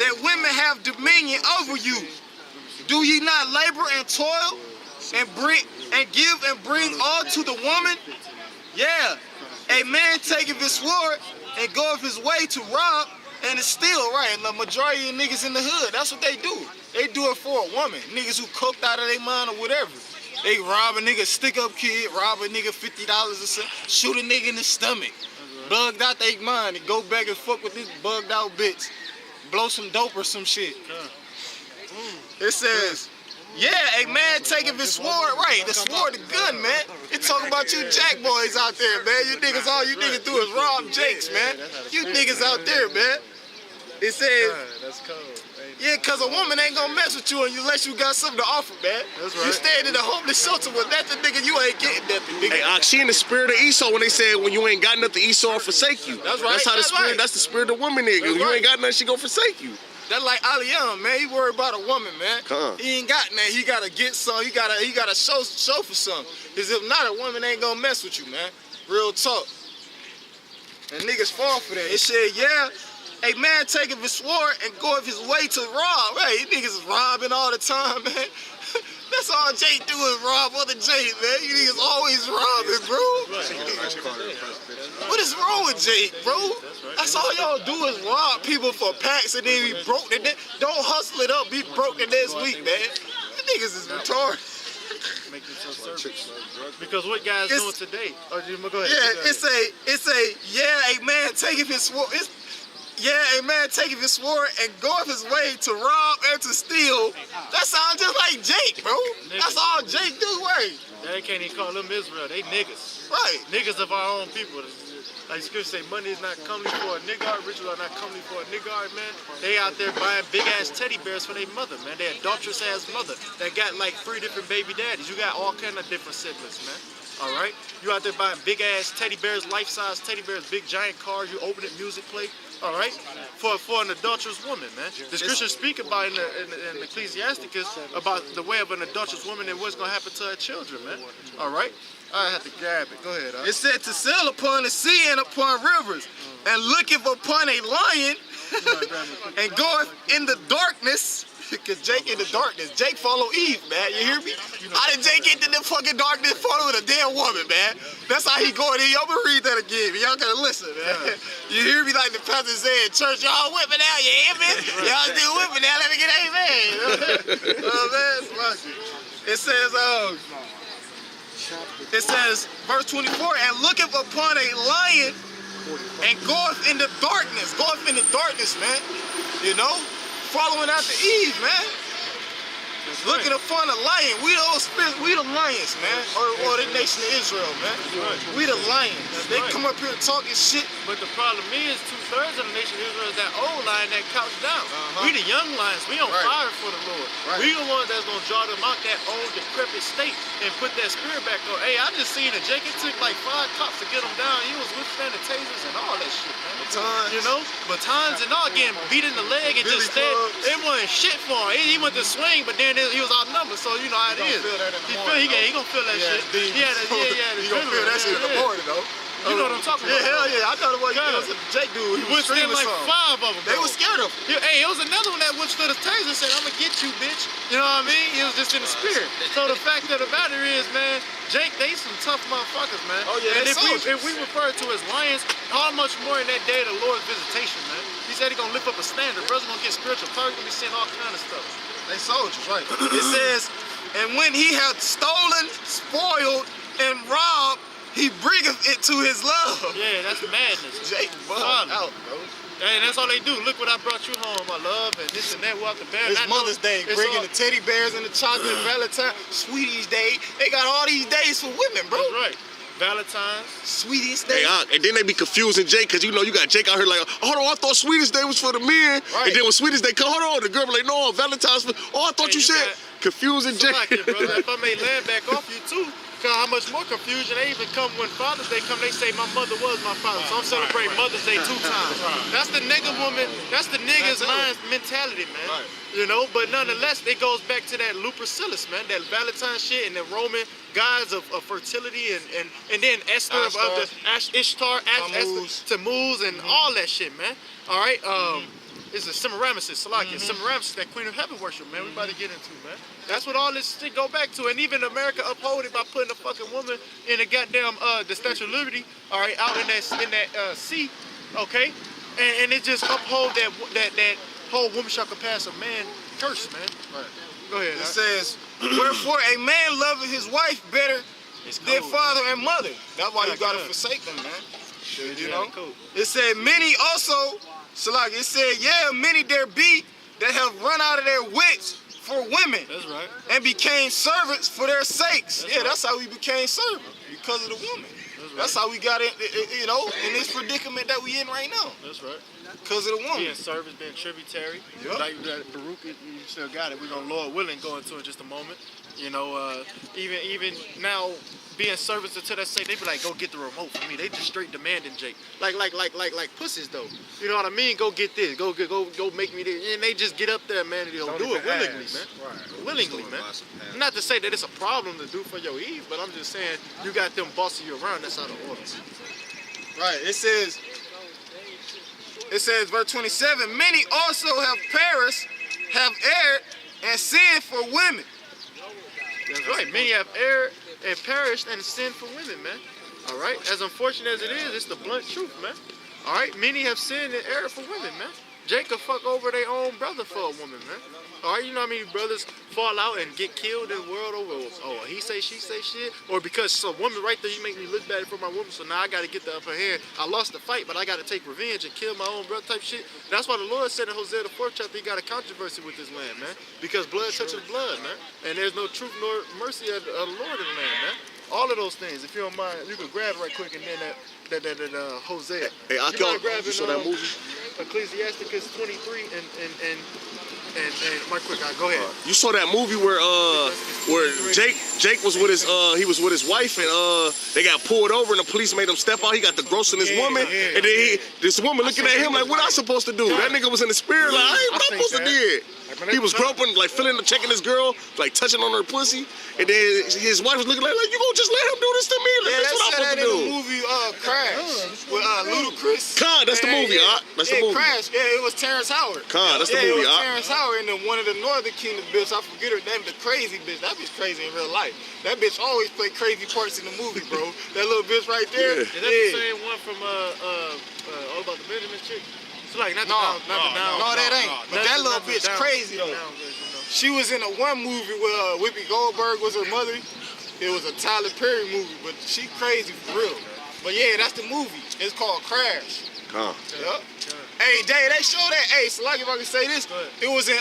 that women have dominion over you. Do ye not labor and toil and bring all to the woman? Yeah, a man taketh his sword and goeth his way to rob and to steal, right? And the majority of niggas in the hood, that's what they do. They do it for a woman. Niggas who coked out of their mind or whatever. They rob a nigga, stick up kid, rob a nigga $50 or something, shoot a nigga in the stomach. Bugged out their mind and go back and fuck with this bugged out bitch. Blow some dope or some shit. It says, yeah, a man taking his sword, right? The sword, the gun, man. It talking about you jack boys out there, man. You niggas, all you niggas do is rob jakes, man. You niggas out there, man. It says, that's cold. yeah, cause a woman ain't gonna mess with you unless you got something to offer, man. That's right. You staying in a homeless shelter with nothing, nigga, you ain't getting nothing, nigga. Hey, she in the spirit of Esau when they said when you ain't got nothing, Esau will forsake you. That's right. That's how the That's spirit. right. That's the spirit of the woman, nigga. That's When you right. ain't got nothing, she gonna forsake you. That like Aliyah, man. He worried about a woman, man. He ain't got nothing. He gotta get some. He gotta show for some. Cause if not, a woman ain't gonna mess with you, man. Real talk. And niggas fall for that. It said, yeah, a man taketh his sword and goeth his way to rob. Right, niggas is robbing all the time, man. That's all Jake do is rob other Jake, man. You niggas always robbing, bro. What is wrong with Jake, bro? That's all y'all do is rob people for packs and then be broke. Don't hustle it up, be broke the next week, man. You niggas is retarded. Make it so service. Because what guys doing today? Oh, go ahead. Yeah, it's a yeah, a man taking his sword. Yeah, a man taking his sword and going his way to rob and to steal. That sounds just like Jake, bro. That's all Jake do, right? They can't even call them Israel. They niggas. Right. Niggas of our own people. Like scripture say, money is not comely for a nigga. Riches are not comely for a nigga, man. They out there buying big ass teddy bears for their mother, man. They adulterous ass mother that got like 3 different baby daddies. You got all kind of different siblings, man. All right. You out there buying big ass teddy bears, life size teddy bears, big giant cars. You open it, music play. All right, for an adulterous woman, man. The scriptures speak about in Ecclesiasticus about the way of an adulterous woman and what's gonna happen to her children, man. All right, I have to grab it. Go ahead. It said to sail upon the sea and upon rivers, and looketh upon a lion, and goeth in the darkness. Because Jake in the darkness. Jake follow Eve, man. You hear me? How did Jake get in the fucking darkness following a damn woman, man? That's how he going in. Y'all gonna read that again. Y'all gotta listen, man. You hear me like the pastor said in church, y'all whipping out, you hear me? Y'all still whipping out, let me get amen. Man, it says, verse 24, and looketh upon a lion and goeth in the darkness. Goeth in the darkness, man. You know? Following after Eve, man. Looking upon a lion. We the lions, man. Or the nation of Israel, man. We the lions. They come up here talking shit. But the problem is 2/3 of the nation of Israel is that old lion that couched down. We the young lions. We on fire for the Lord. We the ones that's gonna draw them out that old decrepit state and put that spirit back on. Hey, I just seen a Jake. It took like 5 cops to get him down. He was withstanding tasers and all that shit, man. Batons. You know, batons and all, getting beat in the leg and just stand. It wasn't shit for him. He went to swing, but then he was outnumbered. So you know how it is. He gonna feel that shit. He gonna feel that shit in the morning, though. You know what I'm talking about? Yeah, hell yeah. I thought it was Jake dude. He was screaming like something. 5 of them. They was scared of him. Hey, it was another one that withstood his taser and said, I'm gonna get you, bitch. You know what I mean? It was just in the spirit. So the fact of the matter is, man, Jake, they some tough motherfuckers, man. Oh yeah, and if we refer to as lions, how much more in that day of the Lord's visitation, man? He said he gonna lift up a standard. Brothers gonna get spiritual. Probably gonna be seeing all kind of stuff. They soldiers, right? It says, and when he hath stolen, spoiled, and robbed, he bringeth it to his love. Yeah, that's madness. Jake bugged out, bro. Hey, that's all they do. Look what I brought you home, my love, and this and that. We'll have to bear. It's Mother's Day, bringing the teddy bears and the chocolate, Valentine, Sweetie's Day. They got all these days for women, bro. That's right. Valentine's, Sweetie's Day. Hey, and then they be confusing Jake, because you know you got Jake out here like, hold on, I thought Sweetie's Day was for the men. Right. And then when Sweetie's Day come, hold on, the girl be like, no, Valentine's for, I thought you said confusing Jake. Like it, brother. If I may land back off you too, because how much more confusion they even come when Father's Day come, they say my mother was my father. So I'm celebrating Mother's Day 2 times. That's the nigga woman, that's the nigga's mind mentality, man. You know, but nonetheless, it goes back to that Lupercillus, man, that Valentine shit and the Roman gods of fertility and then Esther of the Ishtar, Tammuz and all that shit, man. All right, It's a Semiramis, Salakia. Semiramis, that Queen of Heaven worship, man. We about to get into, man. That's what all this shit go back to. And even America uphold it by putting a fucking woman in the goddamn the Statue of Liberty, all right, out in that sea, okay? And it just uphold that whole woman shall compass a man curse, man. Right. Go ahead. It says, wherefore a man loveth his wife better than father and mother. That's why you gotta forsake them, man. You know? It said, many also, so like it said, yeah, many there be that have run out of their wits for women. That's right. And became servants for their sakes. That's how we became servants, because of the woman. That's how we got in, you know, in this predicament that we in right now. That's right. Because of the woman. Being service, being tributary. Yep. Like Baruch, you still got it. We're going to, Lord willing, go into it in just a moment. You know, even now, being service until that say, they be like, go get the remote for me. They just straight demanding, Jake. Like pussies, though. You know what I mean? Go get this. Go make me this. And they just get up there, man, and they'll do it willingly, man. Right. Willingly, man. Not to say that it's a problem to do for your Eve, but I'm just saying, you got them bossing you around. That's out of order. Right. It says, verse 27, many also have perished, have erred, and sinned for women. That's right. Many have erred and perished and sinned for women, man. All right. As unfortunate as it is, it's the blunt truth, man. All right. Many have sinned and erred for women, man. Jacob fuck over their own brother for a woman, man. All right. You know how many brothers fall out and get killed in the world over, oh, he say, she say shit? Or because some woman right there, you make me look bad for my woman, so now I got to get the upper hand. I lost the fight, but I got to take revenge and kill my own brother type shit. That's why the Lord said in Hosea the 4th chapter, he got a controversy with this land, man. Because blood touches blood, man. And there's no truth nor mercy of the Lord in the land, man. All of those things, if you don't mind, you can grab right quick and then that Hosea. Hey, I you saw that movie? Ecclesiasticus 23 and right quick, go ahead. You saw that movie where Jake was with his he was with his wife and they got pulled over and the police made him step out. He got the gross in this woman and then this woman looking at him like, what I supposed to do? That nigga was in the spirit like, what I supposed to do? He was groping, like checking this girl, like touching on her pussy, and then his wife was looking like you gonna just let him do this to me? Like, that's what I'm supposed to do. In the movie Crash with Ludacris. Con, that's the movie. That's the movie. Crash. Yeah, it was Terrence Howard. Con, that's the movie. It was Terrence Howard and then one of the Northern Kingdom bitch. I forget her name, the crazy bitch. That bitch crazy in real life. That bitch always play crazy parts in the movie, bro. That little bitch right there. Is that the same one from All About the Benjamin chick? So like not the down. No, that ain't. But that little bitch crazy though. She was in a one movie where Whoopi Goldberg was her mother. It was a Tyler Perry movie, but she crazy for real. But yeah, that's the movie. It's called Crash. Huh. Yep. Hey, Dave, they show that. Hey, so like if I can say this, it was in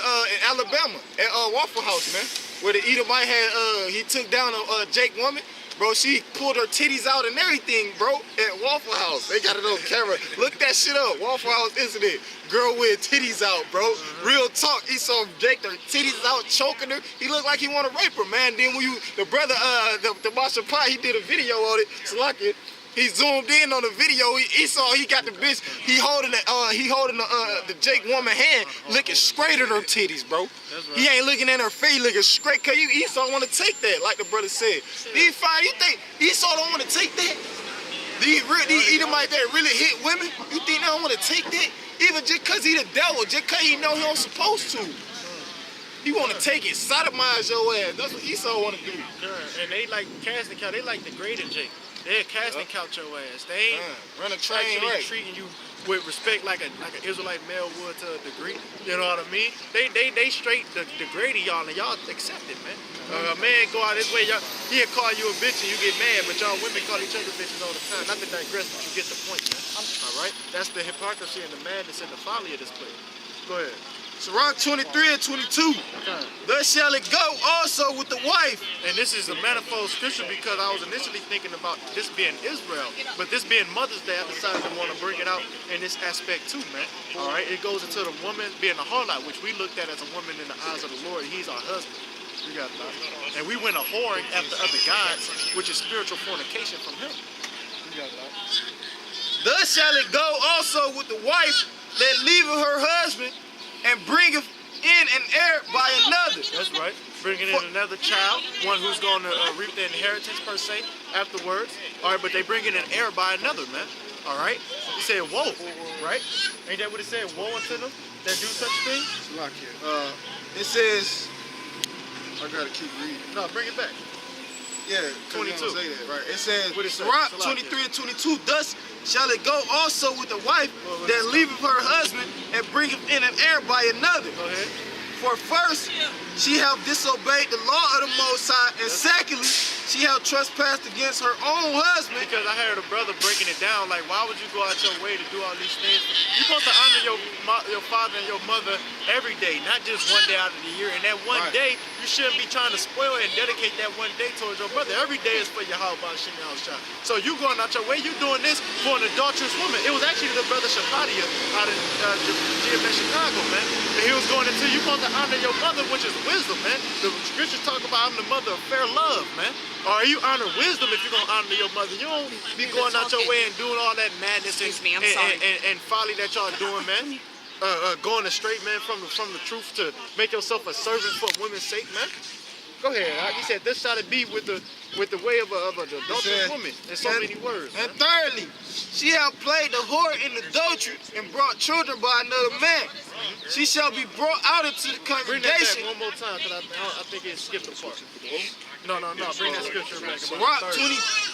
Alabama at Waffle House, man, where the Edomite had he took down a Jake woman. Bro, she pulled her titties out and everything, bro, at Waffle House. They got it on camera. Look that shit up. Waffle House incident. Girl with titties out, bro. Real talk. He saw Jake, her titties out, choking her. He looked like he want to rape her, man. Then when the brother, the Marshall Pie, he did a video on it. So like it. He zoomed in on the video. He saw he got the bitch. He holding the Jake woman hand, looking straight at her titties, bro. Right. He ain't looking at her face, looking straight. Cause Esau want to take that, like the brother said. You think Esau don't want to take that? These Edomites that really hit women, you think they don't want to take that? Even just cause he the devil, just cause he know he don't supposed to. He want to take it, sodomize your ass. That's what Esau want to do. And they like casting couch. They like degrading Jake. They're casting couch your ass. They ain't run a train right. Treating you with respect like an Israelite male would to a degree. You know what I mean? They straight degrading y'all and y'all accept it, man. A man go out his way, he'll call you a bitch and you get mad, but y'all women call each other bitches all the time. Not to digress, but you get the point, man. All right? That's the hypocrisy and the madness and the folly of this place. Go ahead. Sirach 23 and 22. Thus shall it go also with the wife. And this is a manifold scripture because I was initially thinking about this being Israel, but this being Mother's Day, I decided to want to bring it out in this aspect too, man. All right, it goes into the woman being a harlot, which we looked at as a woman in the eyes of the Lord. He's our husband. You got that. And we went a whoring after other gods, which is spiritual fornication from him. You got that. Thus shall it go also with the wife that leaveth her husband and bringeth in an heir by another. That's right. Bringing in another child, one who's going to reap the inheritance per se afterwards. All right, but they bring in an heir by another, man. All right. He said, woe, right? Ain't that what it said? Woe unto them? that do such things? Lock here. It says, I gotta keep reading. No, bring it back. Yeah, 22. Say that, right? It says, What it say? Sirach Salakia. 23 and 22. Thus shall it go also with a wife What that is it? leaveth her husband and bringeth in an heir by another. Go ahead. For first, she have disobeyed the law of the Most High, and secondly, she have trespassed against her own husband. Because I heard a brother breaking it down, like, why would you go out your way to do all these things? You're supposed to honor your father and your mother every day, not just one day out of the year. And that one Right. day, you shouldn't be trying to spoil and dedicate that one day towards your brother. Every day is for Yahweh Shem Yahushua. So you going out your way, you doing this for an adulterous woman. It was actually the brother Shapadia out of GMS Chicago, man. And he was going into, you supposed to honor your mother, which is wisdom, man. The scriptures talk about I'm the mother of fair love, man. Or you honor wisdom if you're gonna honor your mother. You don't be going out your way and doing all that madness and folly that y'all doing, man. Going astray, man, from the truth to make yourself a servant for women's sake, man. Go ahead. He said, "This shall it be with the way of an adulterous woman." In so many words. And Man. thirdly, she have played the whore in adultery and brought children by another man. She shall be brought out into the Bring that back congregation. one more time, because I think it skipped a part. No. Bring that scripture back. Sirach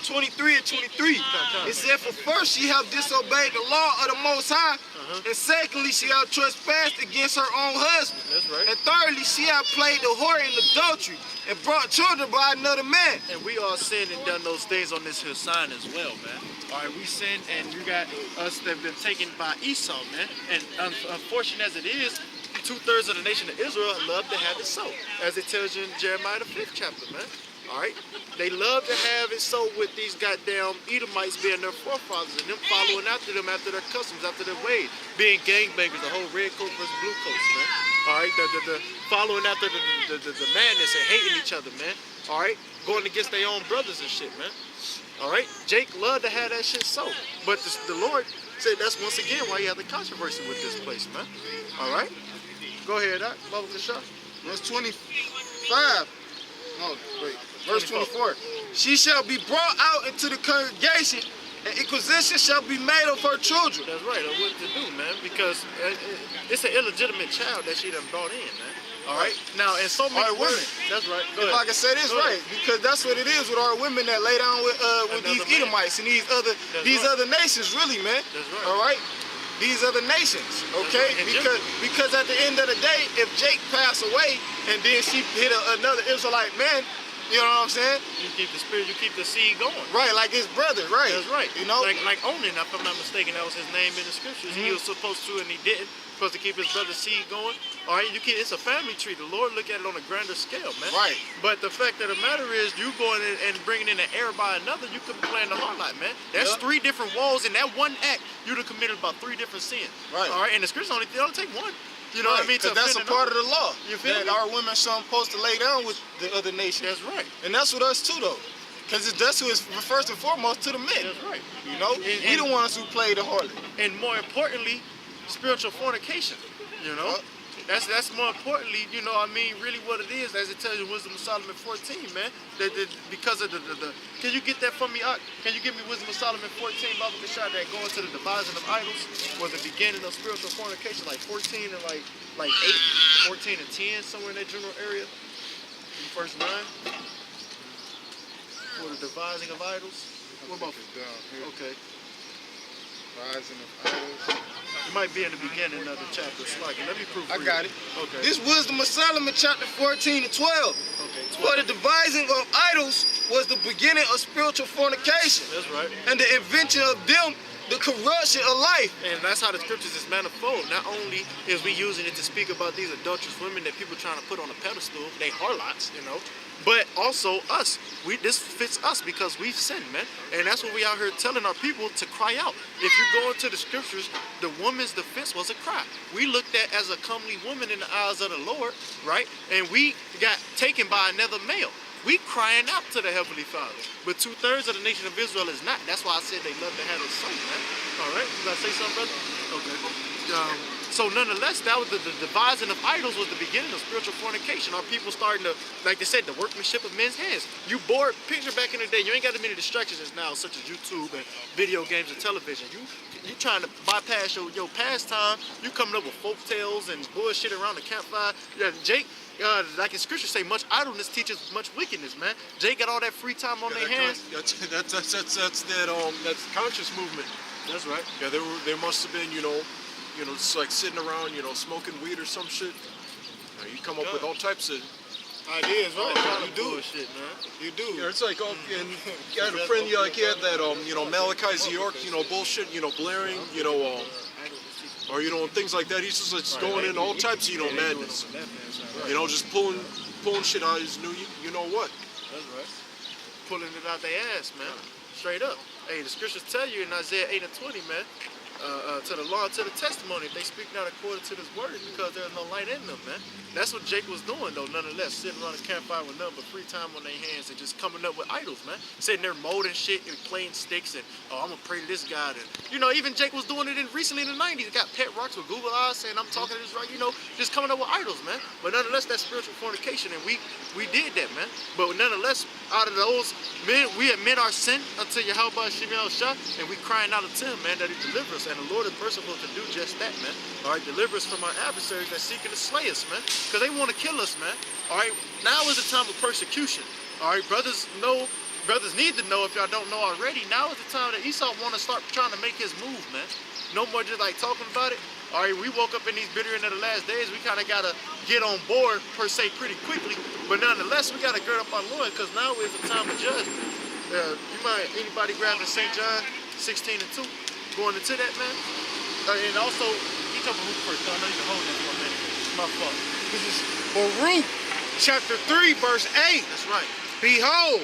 23 and 23. It said, for first she have disobeyed the law of the Most High, and secondly she have trespassed against her own husband. That's right. And thirdly she have played the whore in adultery and brought children by another man. And we all sinned and done those things on this hill sign as well, man. All right, we sinned, and you got us that have been taken by Esau, man. And unfortunate as it is, 2/3 of the nation of Israel love to have it so, as it tells you in Jeremiah the 5th chapter, man. All right, they love to have it so with these goddamn Edomites being their forefathers and them following after them, after their customs, after their ways, being gangbangers, the whole red coat versus blue coats, man. All right, the following after the madness and hating each other, man. All right, going against their own brothers and shit, man. All right, Jake loved to have that shit so, but the Lord said that's once again why you have the controversy with this place, man. All right, go ahead, Baba Kasha. Verse 25. No, wait. Verse 24. She shall be brought out into the congregation, and inquisition shall be made of her children. That's right, or what to do, man, because it's an illegitimate child that she done brought in, man. All right, now, and so many All right, women. That's right. Go If ahead. I can say this Go right, ahead. because that's what it is with our women that lay down with these Another man. Edomites and these right. other nations, really, man. That's right. All right, these other nations, okay? right. And Because at the end of the day, if Jake passed away and then she hit another Israelite man, you know what I'm saying? You keep the spirit, you keep the seed going. Right, like his brother, right? That's right. You know, like Onan, if I'm not mistaken, that was his name in the scriptures. He was supposed to, and he didn't. Supposed to keep his brother's seed going. All right, it's a family tree. The Lord look at it on a grander scale, man. Right. But the fact of the matter is, you going in and bringing in an heir by another, you could be playing the hard light, man. That's Yep. 3 different walls in that one act. You'd have committed about 3 different sins. Right. All right, and the scriptures only take one. You know what I mean? Because that's a part of the law. You feel that me? our women are supposed to lay down with the other nations. That's right. And that's with us too, though. Because that's who is first and foremost to the men. That's right. You know, we the ones who play the harlot. And more importantly, spiritual fornication. You know, that's more importantly, you know what I mean, really what it is, as it tells you in Wisdom of Solomon 14, man. Because of the can you get that for me, Ak? Can you give me Wisdom of Solomon 14, Baba Kashad, that going to the devising of idols was the beginning of spiritual fornication, like 14 and like 8, 14 and 10, somewhere in that general area. Verse 9. For the devising of idols. What about down here? okay. Rising of idols. It might be in the beginning of the chapter. Sluggy. Let me prove I got it. Okay. This Wisdom of Solomon, chapter 14 and 12. Okay. For the devising of idols was the beginning of spiritual fornication, That's right. and the invention of them, the corruption of life. And that's how the scriptures is manifold. Not only is we using it to speak about these adulterous women that people trying to put on a pedestal, they harlots, you know, but also us. This fits us because we've sinned, man. And that's what we out here telling our people to cry out. If you go into the scriptures, the woman's defense was a cry. We looked at as a comely woman in the eyes of the Lord, right? And we got taken by another male. We crying out to the Heavenly Father. But 2/3 of the nation of Israel is not. That's why I said they love to have it so, man. All right, you gotta say something, brother? Okay. So nonetheless, that was the devising of idols was the beginning of spiritual fornication. Our people starting to, like they said, the workmanship of men's hands. You bored picture back in the day. You ain't got as many distractions as now, such as YouTube and video games and television. you trying to bypass your pastime. You coming up with folk tales and bullshit around the campfire. Yeah, Jake, like in scripture say, much idleness teaches much wickedness, man. Jake got all that free time on their hands. That's conscious movement. That's right. Yeah, they must have been, just like sitting around, smoking weed or some shit. You come up with all types of Ideas, right? You do. Bullshit, man. You do. Yeah, it's like, and you had a friend, he had that, Malachi Z. York, bullshit, blaring, or, and things like that. He's just like going in all types of, madness. Just pulling shit out of his you know what. That's right. Pulling it out their ass, man. Straight up. Hey, the scriptures tell you in Isaiah 8:20, man, to the law and to the testimony, they speak not according to this word because there's no light in them, man. That's what Jake was doing, though, nonetheless, sitting around his campfire with nothing but free time on their hands and just coming up with idols, man. Sitting there molding shit and playing sticks and, I'm going to pray to this God. And, even Jake was doing it recently in the 90s. He got pet rocks with Google eyes saying, I'm talking to this right, just coming up with idols, man. But nonetheless, that's spiritual fornication, and we did that, man. But nonetheless, out of those men, we admit our sin unto Yahweh Shemel Shah, and we crying out unto him, man, that he deliver us. And the Lord is merciful to do just that, man. All right, deliver us from our adversaries that seeking to slay us, man. Because they want to kill us, man. All right, now is the time of persecution. All right, brothers need to know, if y'all don't know already, now is the time that Esau want to start trying to make his move, man. No more just like talking about it. All right, we woke up in these bitter end of the last days. We kind of got to get on board, per se, pretty quickly. But nonetheless, we got to gird up our loins because now is the time of judgment. Anybody grabbing St. John 16:2, going into that, man? And also, he talking about who first. I know you can hold that for a minute. My fault. This is Baruch, chapter 3, verse 8. That's right. Behold,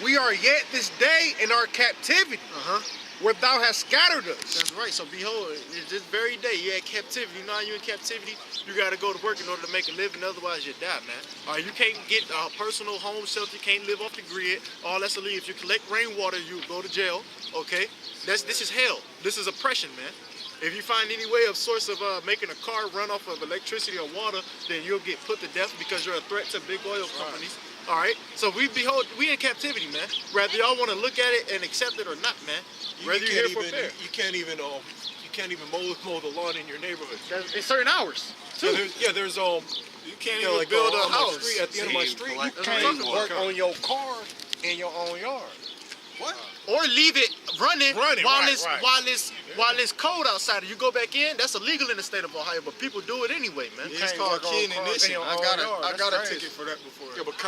we are yet this day in our captivity, where thou hast scattered us. That's right. So behold, this very day you're at captivity. You know how you're in captivity? You got to go to work in order to make a living. Otherwise, you die, man. All right, you can't get a personal home shelter. You can't live off the grid. All that's illegal. If you collect rainwater, you go to jail. Okay, this is hell. This is oppression, man. If you find any way of source of making a car run off of electricity or water, then you'll get put to death because you're a threat to big oil companies. All right, so we in captivity, man. Whether y'all want to look at it and accept it or not, man. Whether you're here for fair. You can't even mow the lawn in your neighborhood. In certain hours. Too. There's You can't even build a house. At the end of my street, you can't work on your car in your own yard. What? Or leave it running while it's cold outside. You go back in, that's illegal in the state of Ohio, but people do it anyway, man. It's called key ignition. I got a ticket for that before. Yeah, but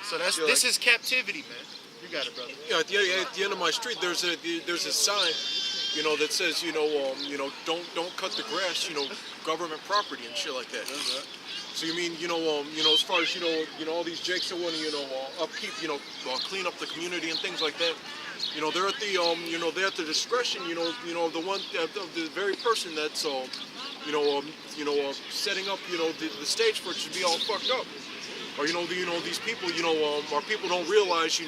so this is captivity, man. You got it, brother. Yeah, at the end of my street, there's a sign, that says, don't cut the grass, government property and shit like that. So you mean, as far as, all these jakes that want to, upkeep, clean up the community and things like that, they're at the, they're at the discretion, of the very person that's, setting up, the stage for it to be all fucked up. Or, these people, our people don't realize, a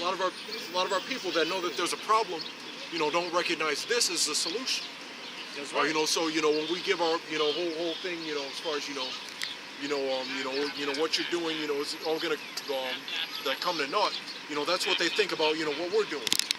lot of our people that know that there's a problem, don't recognize this as the solution. That's right. So when we give our whole thing, as far as what you're doing, it's all gonna come to naught. That's what they think about what we're doing.